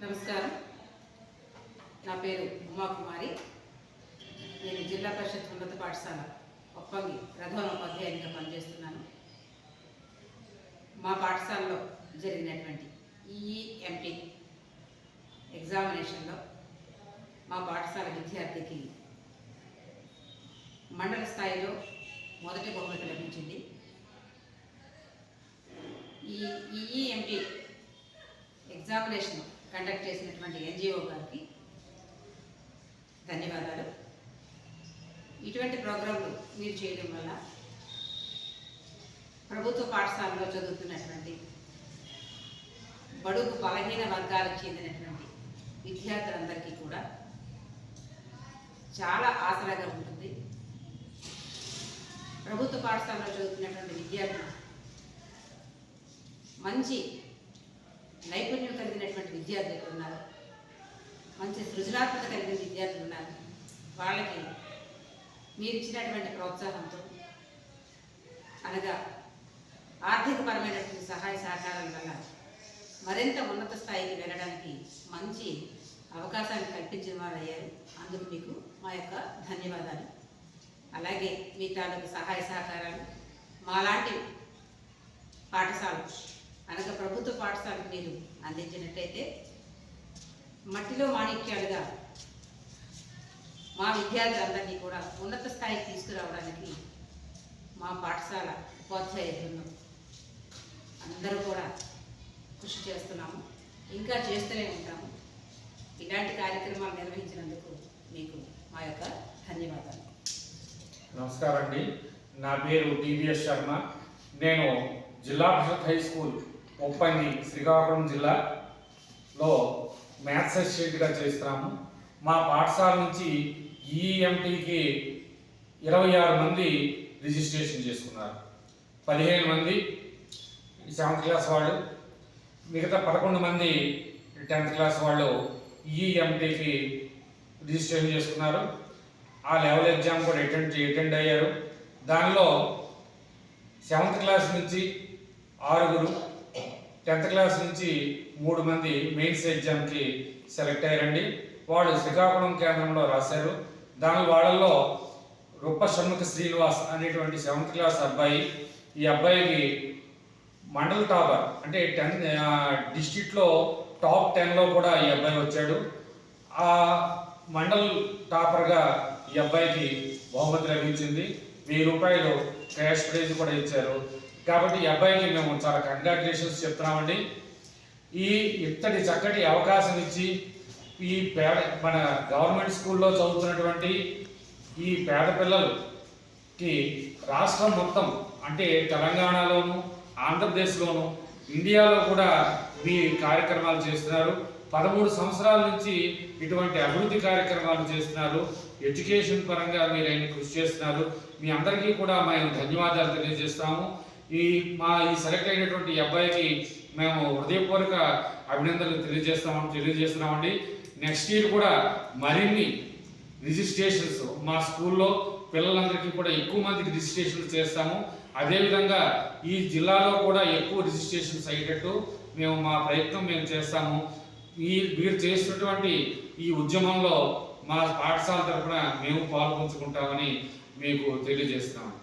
నమస్కారం. నా పేరు ఉమాకుమారి. నేను జిల్లా పరిషత్ ఉన్నత పాఠశాల ఒప్పంగి ప్రధాన ఉపాధ్యాయునిగా పనిచేస్తున్నాను. మా పాఠశాలలో జరిగినటువంటి ఈఎంటీ ఎగ్జామినేషన్లో మా పాఠశాల విద్యార్థికి మండల స్థాయిలో మొదటి బహుమతి లభించింది. ఈ ఈఎంటీ ఎగ్జామినేషన్ కండక్ట్ చేసినటువంటి ఎన్జిఓ గారికి ధన్యవాదాలు. ఇటువంటి ప్రోగ్రాంలు మీరు చేయడం వల్ల ప్రభుత్వ పాఠశాలలో చదువుతున్నటువంటి బడుగు బలహీన వర్గాలకు చెందినటువంటి విద్యార్థులందరికీ కూడా చాలా ఆసరాగా ఉంటుంది. ప్రభుత్వ పాఠశాలలో చదువుతున్నటువంటి విద్యార్థులు మంచి నైపుణ్యం కలిగినటువంటి విద్యార్థులు ఉన్నారు, మంచి సృజనాత్మక కలిగిన విద్యార్థులు ఉన్నారు. వాళ్ళకి మీరు ఇచ్చినటువంటి ప్రోత్సాహంతో అనగా ఆర్థికపరమైనటువంటి సహాయ సహకారాల వల్ల మరింత ఉన్నత స్థాయికి వెళ్ళడానికి మంచి అవకాశాన్ని కల్పించిన వారు అయ్యారు. అందుకు మీకు మా యొక్క ధన్యవాదాలు. అలాగే మీ తాలూకు సహాయ సహకారాలు మాలాంటి పాఠశాలలు అనగా ప్రభుత్వ పాఠశాలకు మీరు అందించినట్లయితే మట్టిలో మాణిక్యాలుగా మా విద్యార్థులందరినీ కూడా ఉన్నత స్థాయికి తీసుకురావడానికి మా పాఠశాల ఉపాధ్యాయ బృందం అందరూ కూడా కృషి చేస్తున్నాము, ఇంకా చేస్తూనే ఉంటాము. ఇలాంటి కార్యక్రమాలు నిర్వహించినందుకు మీకు మా యొక్క ధన్యవాదాలు. నమస్కారం అండి. నా పేరు టీవీఎస్ శర్మ. నేను జిల్లా పరిషత్ హై స్కూల్ ఒప్పంగి శ్రీకాకుళం జిల్లాలో మ్యాథ్స్ అసిస్టెంట్గా చేస్తున్నాము. మా పాఠశాల నుంచి ఈఎంటీకి 26 మంది రిజిస్ట్రేషన్ చేసుకున్నారు. 15 మంది 7th క్లాస్ వాళ్ళు, మిగతా 11 మంది 10th క్లాస్ వాళ్ళు ఈఎంటీకి రిజిస్ట్రేషన్ చేసుకున్నారు. ఆ లెవెల్ ఎగ్జామ్ కూడా అటెండ్ అయ్యారు. దానిలో 7th క్లాస్ నుంచి 6, 10th క్లాస్ నుంచి 3 మంది మెయిన్స్ ఎగ్జామ్కి సెలెక్ట్ అయ్యారండి. వాళ్ళు శ్రీకాకుళం కేంద్రంలో రాశారు. వాళ్ళల్లో రూప షణ్ముఖ శ్రీనివాస్ అనేటువంటి 7th క్లాస్ అబ్బాయి. ఈ అబ్బాయికి మండల్ టాపర్ అంటే 10 డిస్ట్రిక్ట్లో టాప్ 10లో కూడా ఈ అబ్బాయి వచ్చాడు. ఆ మండల్ టాపర్గా ఈ అబ్బాయికి బహుమతి లభించింది. 1000 రూపాయలు క్యాష్ ప్రైజ్ కూడా ఇచ్చారు. కాబట్టి ఈ అబ్బాయికి మేము చాలా కంగ్రాచులేషన్స్ చెప్తున్నామండి. ఇంతటి చక్కటి అవకాశం ఇచ్చి ఈ మన గవర్నమెంట్ స్కూల్లో చదువుతున్నటువంటి ఈ పేద పిల్లలకి రాష్ట్రం మొత్తం అంటే తెలంగాణలోను, ఆంధ్రప్రదేశ్లోను, ఇండియాలో కూడా మీ కార్యక్రమాలు చేస్తున్నారు. 13 సంవత్సరాల నుంచి ఇటువంటి అభివృద్ధి కార్యక్రమాలు చేస్తున్నారు. ఎడ్యుకేషన్ పరంగా మీరు ఆయన కృషి చేస్తున్నారు. మీ అందరికీ కూడా మేము ధన్యవాదాలు తెలియజేస్తాము. ఈ సెలెక్ట్ అయినటువంటి అబ్బాయికి మేము హృదయపూర్వక అభినందనలు తెలియజేస్తున్నామండి. నెక్స్ట్ ఇయర్ కూడా మరిన్ని రిజిస్ట్రేషన్స్ మా స్కూల్లో పిల్లలందరికీ కూడా ఎక్కువ మందికి రిజిస్ట్రేషన్స్ చేస్తాము. అదేవిధంగా ఈ జిల్లాలో కూడా ఎక్కువ రిజిస్ట్రేషన్స్ అయ్యేటట్టు మా ప్రయత్నం చేస్తాము. మీరు చేస్తున్నటువంటి ఈ ఉద్యమంలో మా పాఠశాల తరఫున మేము పాల్పంచుకుంటామని మీకు తెలియజేస్తున్నాము.